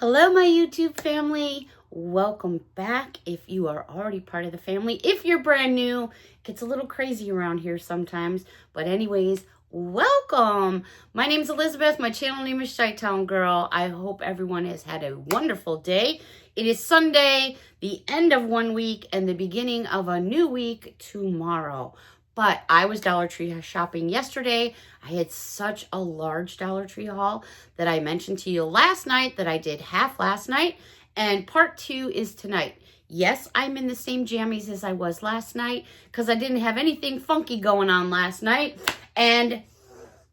Hello, my YouTube family. Welcome back if you are already part of the family. If you're brand new, it gets a little crazy around here sometimes. But anyways, welcome. My name is Elizabeth. My channel name is Chi-Town Girl. I hope everyone has had a wonderful day. It is Sunday, the end of one week and the beginning of a new week tomorrow. But I was Dollar Tree shopping yesterday. I had such a large Dollar Tree haul that I mentioned to you last night that I did half last night. And part 2 is tonight. Yes, I'm in the same jammies as I was last night because I didn't have anything funky going on last night. And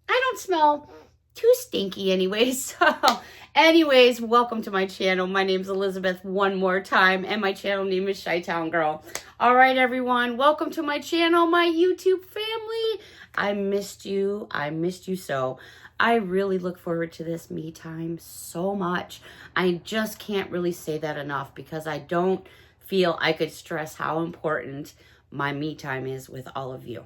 I don't smell too stinky anyways. So anyways, welcome to my channel. My name's Elizabeth one more time, and my channel name is Chi-Town Girl. All right, everyone, welcome to my channel, my YouTube family. I missed you. I missed you so. I really look forward to this me time so much. I just can't really say that enough because I don't feel I could stress how important my me time is with all of you.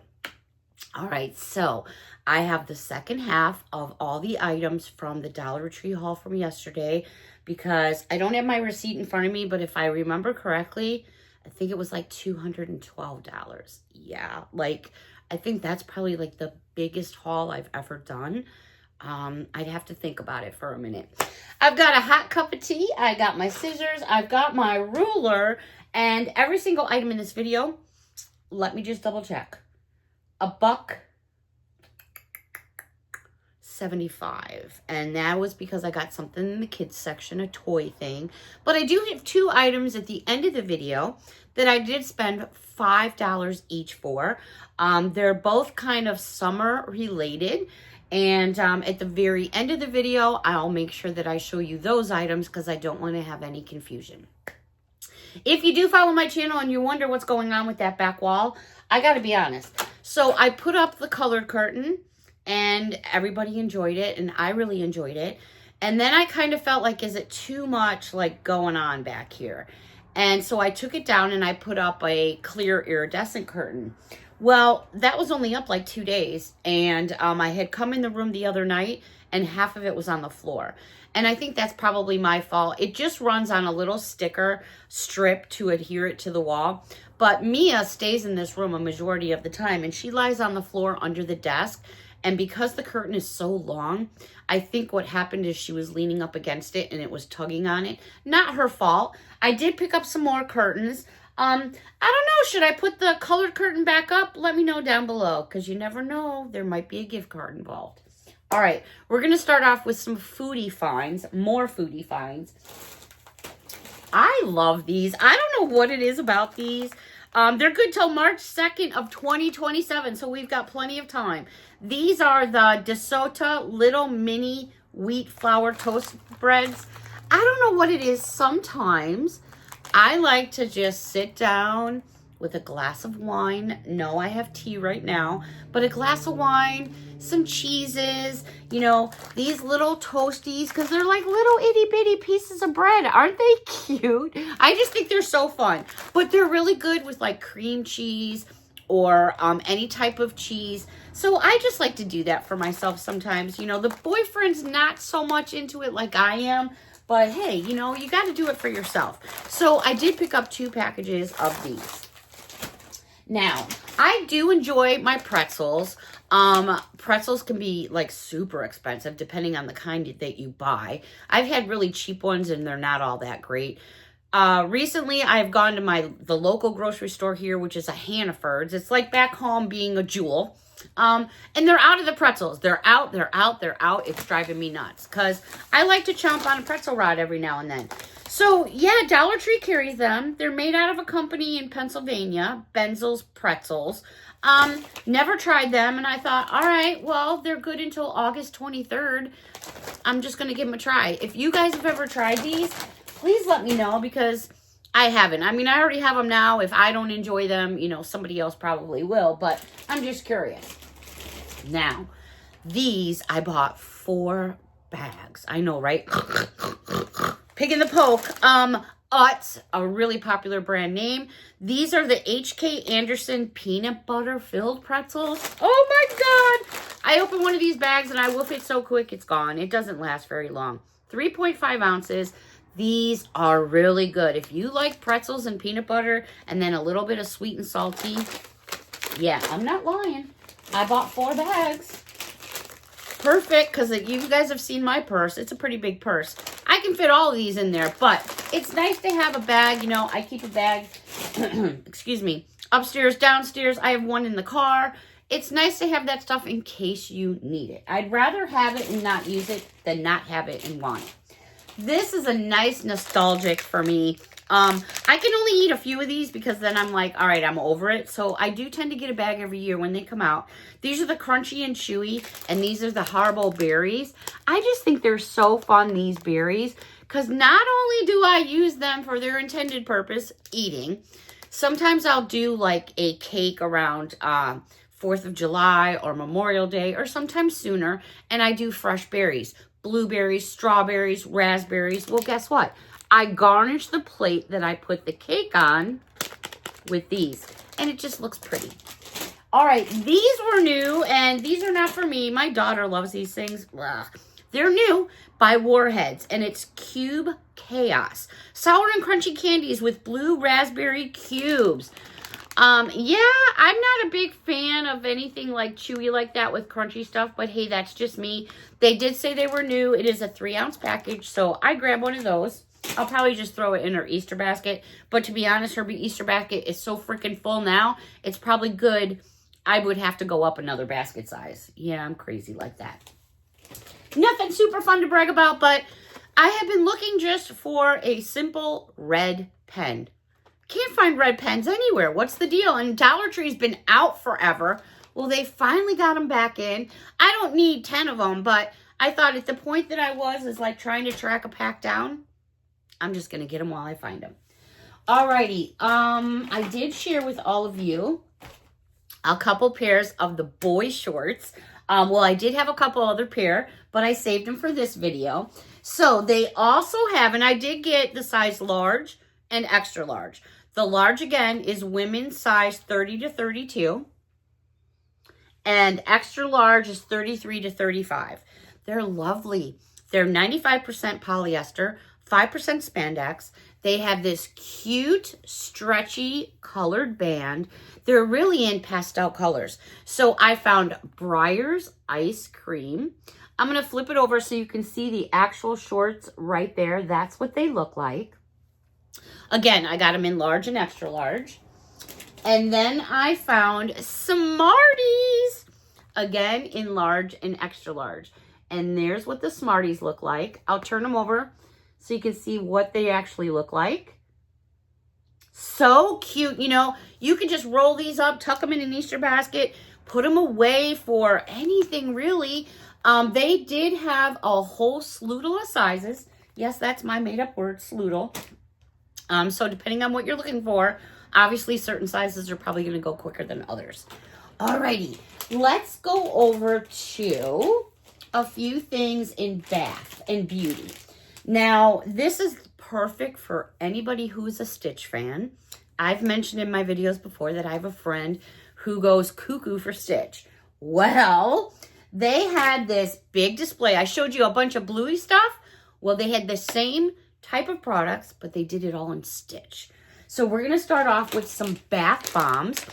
All right, so I have the second half of all the items from the Dollar Tree haul from yesterday because I don't have my receipt in front of me, but if I remember correctly, I think it was like $212. Yeah, like I think that's probably like the biggest haul I've ever done. I'd have to think about it for a minute. I've got a hot cup of tea. I got my scissors. I've got my ruler, and every single item in this video, let me just double check. $1.75, and that was because I got something in the kids section, a toy thing. But I do have 2 items at the end of the video that I did spend $5 each for. They're both kind of summer related, and at the very end of the video, I'll make sure that I show you those items because I don't want to have any confusion. If you do follow my channel and you wonder what's going on with that back wall, I got to be honest. So I put up the colored curtain and everybody enjoyed it and I really enjoyed it. And then I kind of felt like, is it too much like going on back here? And so I took it down and I put up a clear iridescent curtain. Well, that was only up like 2 days. And I had come in the room the other night and half of it was on the floor. And I think that's probably my fault. It just runs on a little sticker strip to adhere it to the wall. But Mia stays in this room a majority of the time, and she lies on the floor under the desk. And because the curtain is so long, I think what happened is she was leaning up against it and it was tugging on it. Not her fault. I did pick up some more curtains. I don't know. Should I put the colored curtain back up? Let me know down below because you never know. There might be a gift card involved. All right, we're going to start off with some foodie finds, more foodie finds. I love these. I don't know what it is about these. They're good till March 2nd of 2027, so we've got plenty of time. These are the DeSoto little mini wheat flour toast breads. I don't know what it is. Sometimes I like to just sit down with a glass of wine. No, I have tea right now, but a glass of wine, some cheeses, you know, these little toasties, because they're like little itty bitty pieces of bread. Aren't they cute? I just think they're so fun, but they're really good with like cream cheese or any type of cheese. So I just like to do that for myself sometimes. You know, the boyfriend's not so much into it like I am, but hey, you know, you got to do it for yourself. So I did pick up 2 packages of these. Now, I do enjoy my pretzels. Pretzels can be like super expensive depending on the kind that you buy. I've had really cheap ones and they're not all that great. Recently, I've gone to the local grocery store here, which is a Hannaford's. It's like back home being a Jewel. And they're out of the pretzels. They're out. It's driving me nuts because I like to chomp on a pretzel rod every now and then. So, yeah, Dollar Tree carries them. They're made out of a company in Pennsylvania, Benzel's Pretzels. Never tried them, and I thought, all right, well, they're good until August 23rd. I'm just going to give them a try. If you guys have ever tried these, please let me know because I haven't. I mean, I already have them now. If I don't enjoy them, you know, somebody else probably will, but I'm just curious. Now, these I bought 4 bags. I know, right? Pig in the poke. Utz, a really popular brand name. These are the H.K. Anderson peanut butter filled pretzels. Oh my God. I open one of these bags and I whip it so quick it's gone. It doesn't last very long. 3.5 ounces. These are really good. If you like pretzels and peanut butter and then a little bit of sweet and salty, yeah, I'm not lying. I bought 4 bags. Perfect, because you guys have seen my purse. It's a pretty big purse. I can fit all of these in there, but it's nice to have a bag. You know, I keep a bag, excuse me, upstairs, downstairs. I have one in the car. It's nice to have that stuff in case you need it. I'd rather have it and not use it than not have it and want it. This is a nice nostalgic for me. I can only eat a few of these because then I'm like, all right, I'm over it. So I do tend to get a bag every year when they come out. These are the crunchy and chewy, and these are the Haribo berries. I just think they're so fun, these berries, because not only do I use them for their intended purpose, eating, sometimes I'll do like a cake around 4th of July or Memorial Day or sometimes sooner, and I do fresh berries. Blueberries, strawberries, raspberries. Well, guess what? I garnish the plate that I put the cake on with these, and it just looks pretty. All right, these were new, and these are not for me. My daughter loves these things. Ugh. They're new by Warheads, and it's Cube Chaos. Sour and crunchy candies with blue raspberry cubes. Yeah, I'm not a big fan of anything like chewy like that with crunchy stuff, but hey, that's just me. They did say they were new. It is a 3-ounce package, so I grabbed one of those. I'll probably just throw it in her Easter basket, but to be honest, her Easter basket is so freaking full now, it's probably good. I would have to go up another basket size. Yeah, I'm crazy like that. Nothing super fun to brag about, but I have been looking just for a simple red pen. Can't find red pens anywhere. What's the deal? And Dollar Tree's been out forever. Well, they finally got them back in. I don't need 10 of them, but I thought at the point that I was is like trying to track a pack down. I'm just going to get them while I find them. Alrighty. I did share with all of you a couple pairs of the boy shorts. Well, I did have a couple other pair, but I saved them for this video. So they also have, and I did get the size large and extra large. The large, again, is women's size 30 to 32. And extra large is 33 to 35. They're lovely. They're 95% polyester, 5% spandex. They have this cute, stretchy, colored band. They're really in pastel colors. So I found Breyer's Ice Cream. I'm going to flip it over so you can see the actual shorts right there. That's what they look like. Again, I got them in large and extra large. And then I found Smarties. Again, in large and extra large. And there's what the Smarties look like. I'll turn them over so you can see what they actually look like. So cute. You know, you can just roll these up, tuck them in an Easter basket, put them away for anything really. They did have a whole slew of sizes. Yes, that's my made-up word, slew. So depending on what you're looking for, obviously certain sizes are probably going to go quicker than others. Alrighty, let's go over to a few things in bath and beauty. Now, this is perfect for anybody who's a Stitch fan. I've mentioned in my videos before that I have a friend who goes cuckoo for Stitch. Well, they had this big display. I showed you a bunch of bluey stuff. Well, they had the same type of products, but they did it all in Stitch. So we're going to start off with some bath bombs.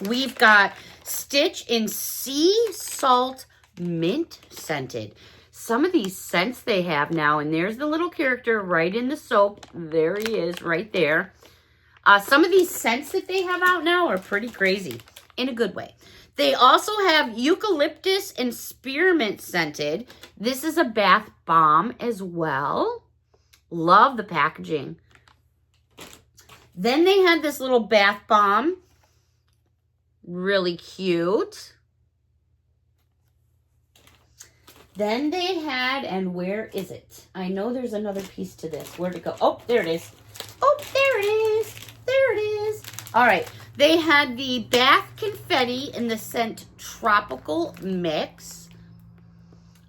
We've got Stitch in Sea Salt Mint Scented. Some of these scents they have now, and there's the little character right in the soap. There he is right there. Some of these scents that they have out now are pretty crazy in a good way. They also have Eucalyptus and Spearmint Scented. This is a bath bomb as well. Love the packaging. Then they had this little bath bomb. Really cute. Then they had, and where is it? I know there's another piece to this. Where'd it go? Oh, there it is. Oh, there it is. There it is. All right. They had the bath confetti in the scent Tropical Mix.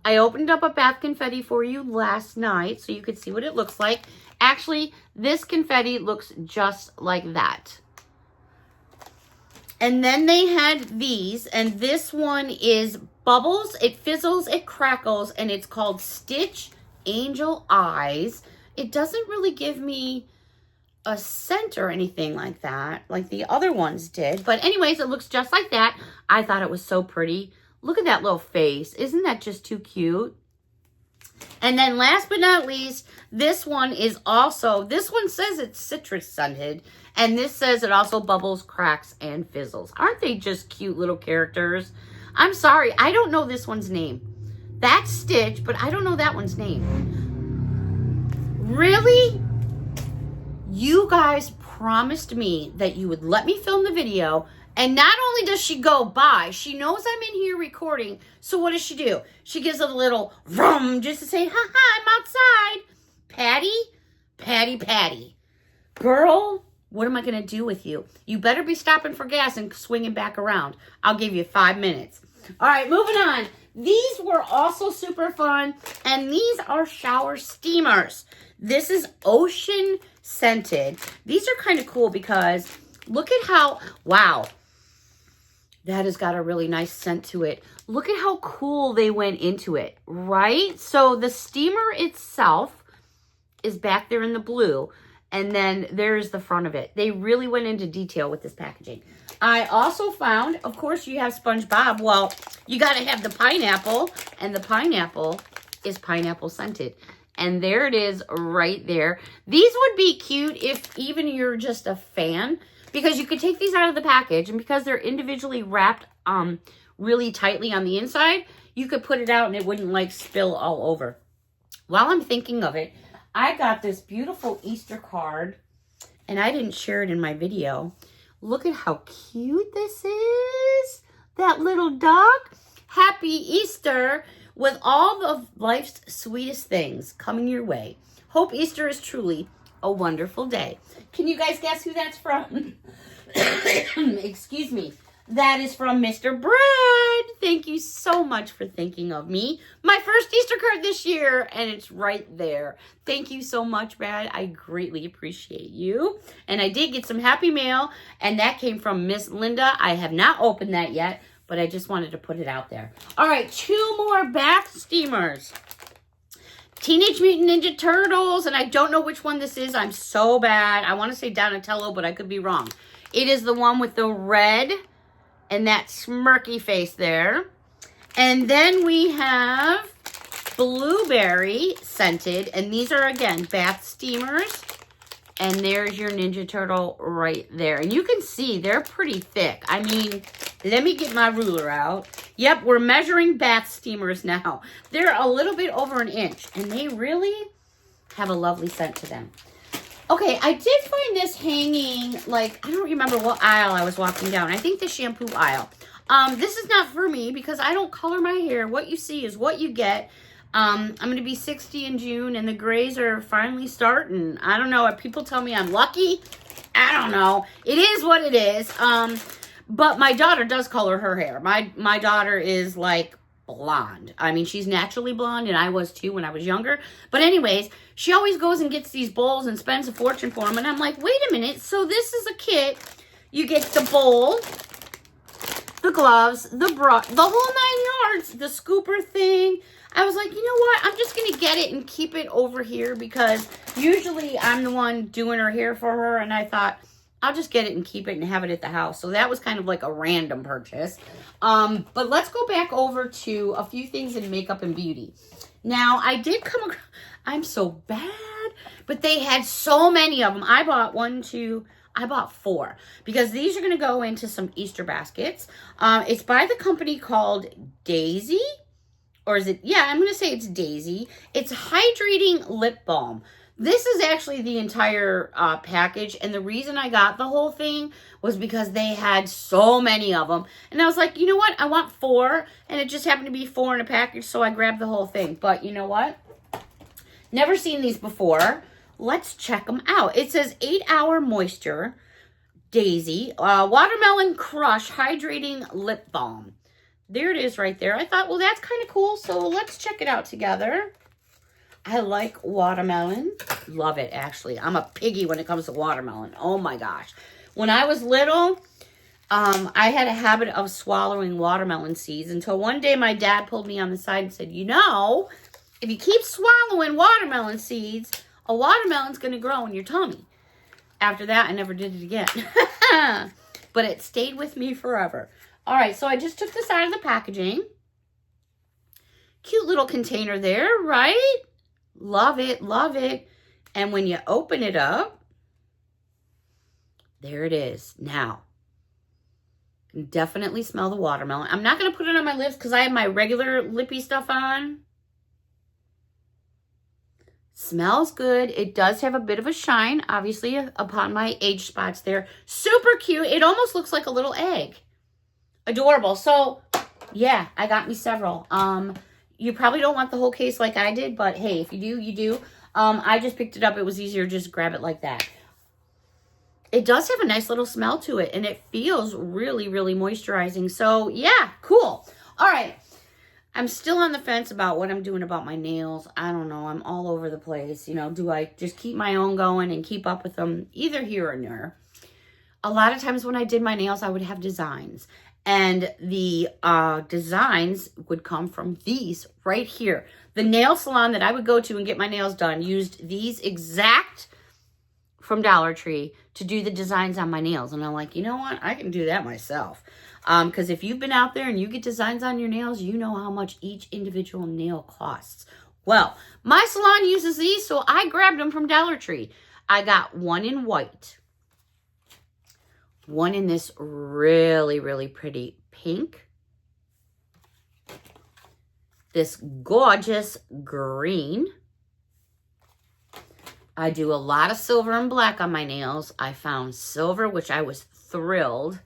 I opened up a bath confetti for you last night so you could see what it looks like. Actually, this confetti looks just like that. And then they had these, and this one is bubbles, it fizzles, it crackles, and it's called Stitch Angel Eyes. it doesn't really give me a scent or anything like that, like the other ones did. But anyways, it looks just like that. I thought it was so pretty. Look at that little face. Isn't that just too cute? And then last but not least, this one is also, this one says it's citrus scented. And this says it also bubbles, cracks, and fizzles. Aren't they just cute little characters? I'm sorry, I don't know this one's name. That's Stitch, but I don't know that one's name. Really? You guys promised me that you would let me film the video, and not only does she go by, she knows I'm in here recording, so what does she do? She gives it a little vroom just to say, ha ha, I'm outside. Patty, Patty, Patty. Girl, what am I going to do with you? You better be stopping for gas and swinging back around. I'll give you 5 minutes. All right, moving on. These were also super fun, and these are shower steamers. This is ocean scented. These are kind of cool because look at how, wow, that has got a really nice scent to it. Look at how cool they went into it, right? So the steamer itself is back there in the blue, and then there's the front of it. They really went into detail with this packaging. I also found, of course, you have SpongeBob. Well, you got to have the pineapple, and the pineapple is pineapple scented. And there it is right there. These would be cute if even you're just a fan, because you could take these out of the package, and because they're individually wrapped really tightly on the inside, you could put it out and it wouldn't like spill all over. While I'm thinking of it, I got this beautiful Easter card, and I didn't share it in my video. Look at how cute this is. That little duck. Happy Easter, with all of life's sweetest things coming your way. Hope Easter is truly a wonderful day. Can you guys guess who that's from? Excuse me. That is from Mr. Brad. Thank you so much for thinking of me. My first Easter card this year, and it's right there. Thank you so much, Brad. I greatly appreciate you. And I did get some happy mail, and that came from Miss Linda. I have not opened that yet, but I just wanted to put it out there. All right, 2 more bath steamers. Teenage Mutant Ninja Turtles, and I don't know which one this is. I'm so bad. I want to say Donatello, but I could be wrong. It is the one with the red and that smirky face there. And then we have blueberry scented, and these are, again, bath steamers. And there's your Ninja Turtle right there. And you can see they're pretty thick. I mean, let me get my ruler out. Yep, we're measuring bath steamers now. They're a little bit over 1 inch, and they really have a lovely scent to them. Okay, I did find this hanging, like, I don't remember what aisle I was walking down. I think the shampoo aisle. This is not for me because I don't color my hair. What you see is what you get. I'm going to be 60 in June, and the grays are finally starting. I don't know. People tell me I'm lucky. I don't know. It is what it is. But my daughter does color her hair. My daughter is like blonde. I mean, she's naturally blonde, and I was too when I was younger. But anyways, she always goes and gets these bowls and spends a fortune for them. And I'm like, wait a minute. So this is a kit. You get the bowl, the gloves, the brush, the whole 9 yards, the scooper thing. I was like, you know what? I'm just going to get it and keep it over here because usually I'm the one doing her hair for her. And I thought, I'll just get it and keep it and have it at the house. So that was kind of like a random purchase. But let's go back over to a few things in makeup and beauty. Now, I did come across, I'm so bad, but they had so many of them. I bought 4 because these are going to go into some Easter baskets. It's by the company called Daisy. Or is it? Yeah, I'm going to say it's Daisy. It's hydrating lip balm. This is actually the entire package, and the reason I got the whole thing was because they had so many of them. And I was like, you know what? I want 4, and it just happened to be 4 in a package, so I grabbed the whole thing. But you know what? Never seen these before. Let's check them out. It says 8-hour moisture, Daisy, watermelon crush hydrating lip balm. There it is right there. I thought, well, that's kind of cool, so let's check it out together. I like watermelon. Love it, actually. I'm a piggy when it comes to watermelon. Oh, my gosh. When I was little, I had a habit of swallowing watermelon seeds until one day my dad pulled me on the side and said, you know, if you keep swallowing watermelon seeds, A watermelon's going to grow in your tummy. After that, I never did it again. But it stayed with me forever. All right, so I just took this out of the packaging. Cute little container there, right? Love it, love it. And when you open it up, there it is. Now, you can definitely smell the watermelon. I'm not going to put it on my lips because I have my regular lippy stuff on. Smells good. It does have a bit of a shine, obviously, upon my age spots there. Super cute. It almost looks like a little egg. Adorable. So, yeah, I got me several. You probably don't want the whole case like I did, but hey, if you do, you do. I just picked it up. It was easier to just grab it like that. It does have a nice little smell to it, and it feels really, really moisturizing. So, yeah, cool. All right. I'm still on the fence about what I'm doing about my nails. I don't know. I'm all over the place. You know, do I just keep my own going and keep up with them either here or there? A lot of times when I did my nails, I would have designs. And the designs would come from these right here. The nail salon that I would go to and get my nails done used these exact from Dollar Tree to do the designs on my nails. And I'm like, you know what? I can do that myself. Because if you've been out there and you get designs on your nails, you know how much each individual nail costs. Well, my salon uses these, so I grabbed them from Dollar Tree. I got one in white. One in this really, really pretty pink. This gorgeous green. I do a lot of silver and black on my nails. I found silver, which I was thrilled.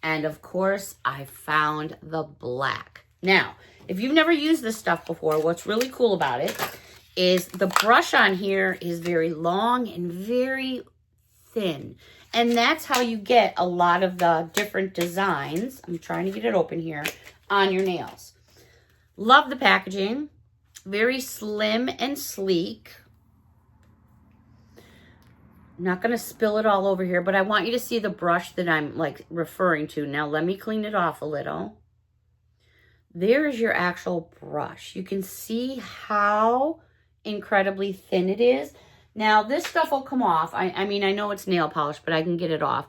And of course, I found the black. Now, if you've never used this stuff before, what's really cool about it is the brush on here is very long and very thin. And that's how you get a lot of the different designs. I'm trying to get it open here on your nails. Love the packaging. Very slim and sleek. I'm not going to spill it all over here, but I want you to see the brush that I'm like referring to. Now, let me clean it off a little. There's your actual brush. You can see how incredibly thin it is. Now, this stuff will come off. I mean, I know it's nail polish, but I can get it off.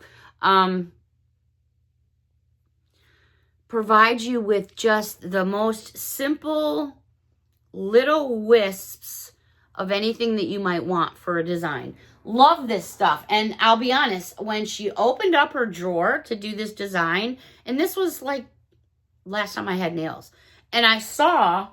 Provides you with just the most simple little wisps of anything that you might want for a design. Love this stuff. And I'll be honest, when she opened up her drawer to do this design, and this was like last time I had nails, and I saw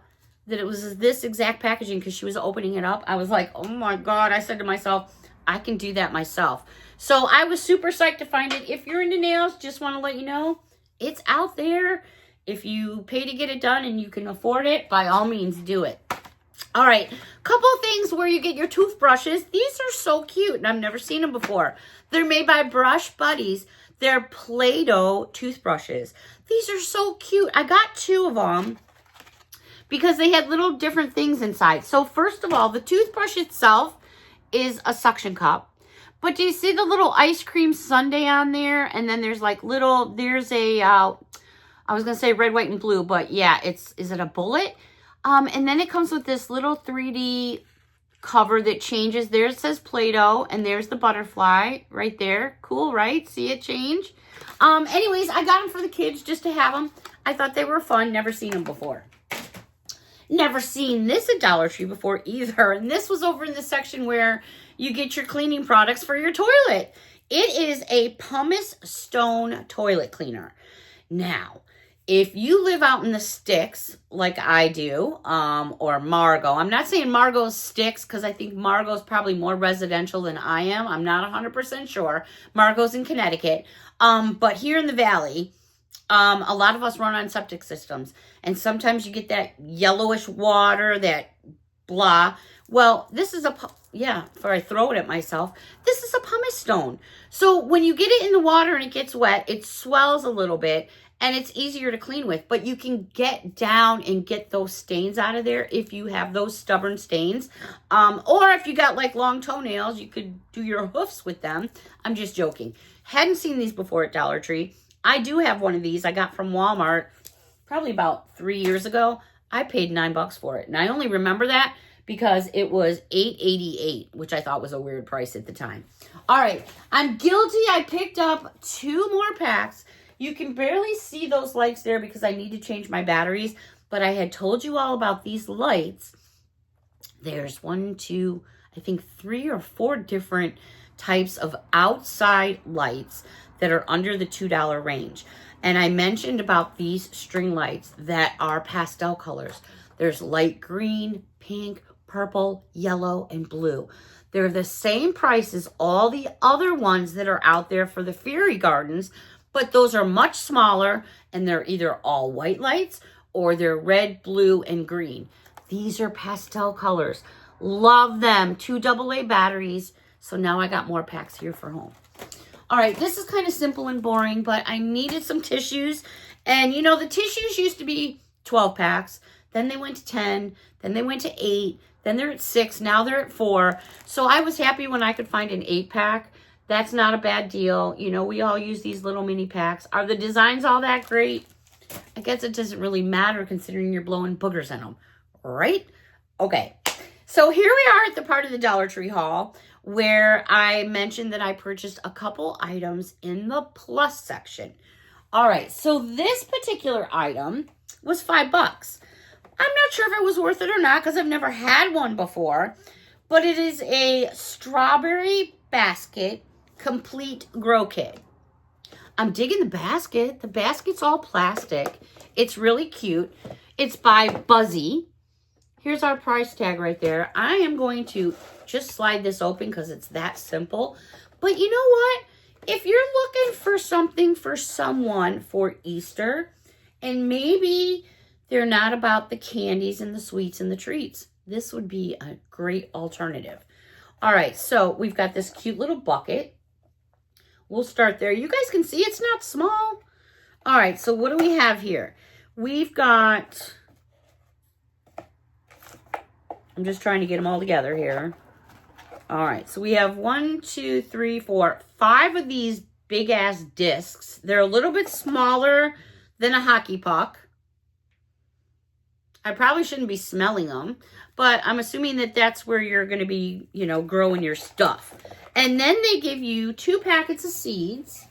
that it was this exact packaging because she was opening it up, I was like, oh my God. I said to myself, I can do that myself. So I was super psyched to find it. If you're into nails, just want to let you know, it's out there. If you pay to get it done and you can afford it, by all means, do it. All right, couple things where you get your toothbrushes. These are so cute, and I've never seen them before. They're made by Brush Buddies. They're Play-Doh toothbrushes. These are so cute. I got 2 of them because they had little different things inside. So first of all, the toothbrush itself is a suction cup. But do you see the little ice cream sundae on there? And then there's like little, there's a, I was going to say red, white, and blue, but yeah, is it a bullet? And then it comes with this little 3D cover that changes. There it says Play-Doh, and there's the butterfly right there. Cool, right? See it change? Anyways, I got them for the kids just to have them. I thought they were fun. Never seen them before. Never seen this at Dollar Tree before either. And this was over in the section where you get your cleaning products for your toilet. It is a pumice stone toilet cleaner. Now, if you live out in the sticks like I do, or Margot, I'm not saying Margot's sticks because I think Margot's probably more residential than I am. I'm not 100% sure. Margot's in Connecticut. But here in the Valley, a lot of us run on septic systems. And sometimes you get that yellowish water, that blah. Well, this is before I throw it at myself, this is a pumice stone. So when you get it in the water and it gets wet, it swells a little bit. And it's easier to clean with, but you can get down and get those stains out of there if you have those stubborn stains. Or if you got like long toenails, you could do your hoofs with them. I'm just joking. Hadn't seen these before at Dollar Tree. I do have one of these I got from Walmart probably about 3 years ago. I paid $9 for it. And I only remember that because it was $8.88, which I thought was a weird price at the time. All right, I'm guilty. I picked up 2 more packs. You can barely see those lights there because I need to change my batteries, but I had told you all about these lights. There's 1, 2, I think 3 or 4 different types of outside lights that are under the $2 range. And I mentioned about these string lights that are pastel colors. There's light green, pink, purple, yellow, and blue. They're the same price as all the other ones that are out there for the fairy gardens, but those are much smaller, and they're either all white lights or they're red, blue, and green. These are pastel colors. Love them. 2 AA batteries. So now I got more packs here for home. All right, this is kind of simple and boring, but I needed some tissues. And, you know, the tissues used to be 12 packs. Then they went to 10. Then they went to 8. Then they're at 6. Now they're at 4. So I was happy when I could find an 8-pack. That's not a bad deal. You know, we all use these little mini packs. Are the designs all that great? I guess it doesn't really matter considering you're blowing boogers in them, right? Okay, so here we are at the part of the Dollar Tree haul where I mentioned that I purchased a couple items in the plus section. All right, so this particular item was $5. I'm not sure if it was worth it or not because I've never had one before, but it is a strawberry basket complete grow kit. I'm digging the basket. The basket's all plastic. It's really cute. It's by Buzzy. Here's our price tag right there. I am going to just slide this open because it's that simple. But you know what? If you're looking for something for someone for Easter, and maybe they're not about the candies and the sweets and the treats, this would be a great alternative. All right, so we've got this cute little bucket. We'll start there. You guys can see it's not small. All right, so what do we have here? We've got... I'm just trying to get them all together here. All right, so we have 1, 2, 3, 4, 5 of these big-ass discs. They're a little bit smaller than a hockey puck. I probably shouldn't be smelling them, but I'm assuming that that's where you're going to be, you know, growing your stuff. And then they give you 2 packets of seeds.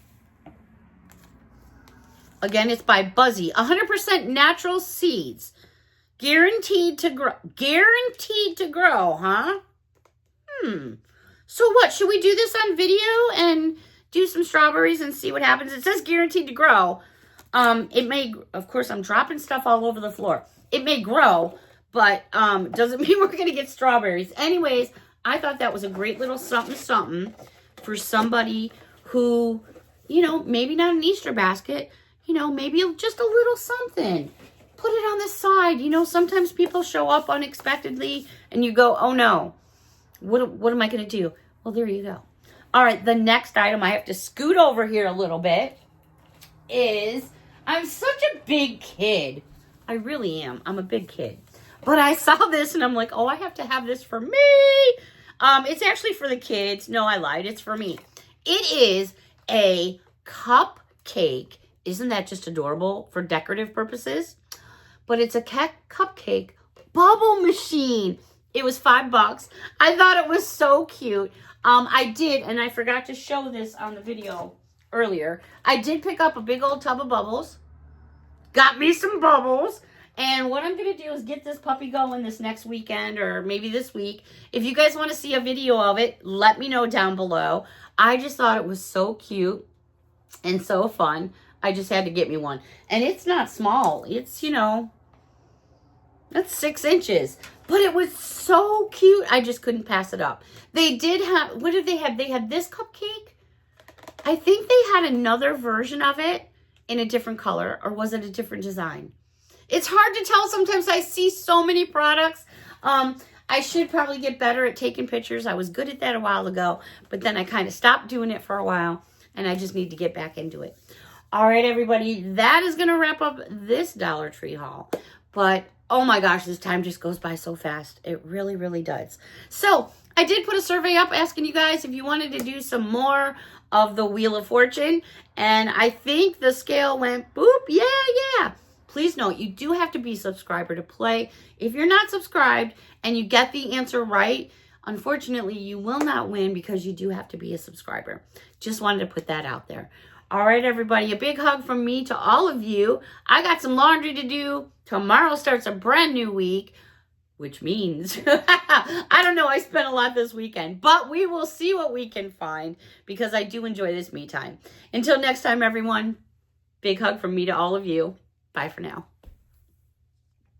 Again, it's by Buzzy. 100% natural seeds. Guaranteed to grow. Guaranteed to grow, huh? So what? Should we do this on video and do some strawberries and see what happens? It says guaranteed to grow. It may, of course, I'm dropping stuff all over the floor. It may grow, but doesn't mean we're going to get strawberries. Anyways, I thought that was a great little something for somebody who, you know, maybe not an Easter basket, you know, maybe just a little something. Put it on the side. You know, sometimes people show up unexpectedly and you go, oh no, what am I going to do? Well, there you go. All right, the next item, I have to scoot over here a little bit, is, I'm such a big kid. I really am. I'm a big kid. But I saw this and I'm like, oh, I have to have this for me. It's actually for the kids. No, I lied. It's for me. It is a cupcake. Isn't that just adorable for decorative purposes? But it's a cupcake bubble machine. It was $5. I thought it was so cute. I did, and I forgot to show this on the video earlier. I did pick up a big old tub of bubbles. Got me some bubbles. And what I'm going to do is get this puppy going this next weekend or maybe this week. If you guys want to see a video of it, let me know down below. I just thought it was so cute and so fun. I just had to get me one. And it's not small. It's, you know, that's 6 inches. But it was so cute. I just couldn't pass it up. They did have, what did they have? They had this cupcake. I think they had another version of it in a different color. Or was it a different design? It's hard to tell. Sometimes I see so many products. I should probably get better at taking pictures. I was good at that a while ago. But then I kind of stopped doing it for a while. And I just need to get back into it. All right, everybody, that is going to wrap up this Dollar Tree haul. But, oh my gosh, this time just goes by so fast. It really, really does. So, I did put a survey up asking you guys if you wanted to do some more of the Wheel of Fortune. And I think the scale went, boop, yeah. please note, you do have to be a subscriber to play. If you're not subscribed and you get the answer right, unfortunately, you will not win because you do have to be a subscriber. Just wanted to put that out there. All right, everybody, a big hug from me to all of you. I got some laundry to do. Tomorrow starts a brand new week, which means, I don't know, I spent a lot this weekend, but we will see what we can find because I do enjoy this me time. Until next time, everyone, big hug from me to all of you. Bye for now.